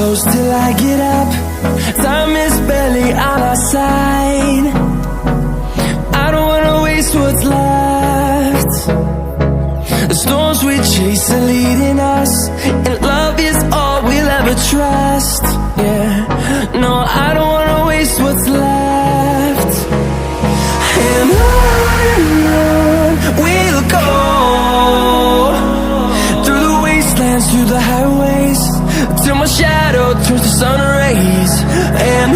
close till I get up. Time is barely on our side. I don't wanna waste what's left. The storms we chase are leading us, and love is all we'll ever trust. Yeah, no, I don't wanna waste what's left. And on we'll go, through the wastelands, through the highways, till my shadow turns to sun rays. And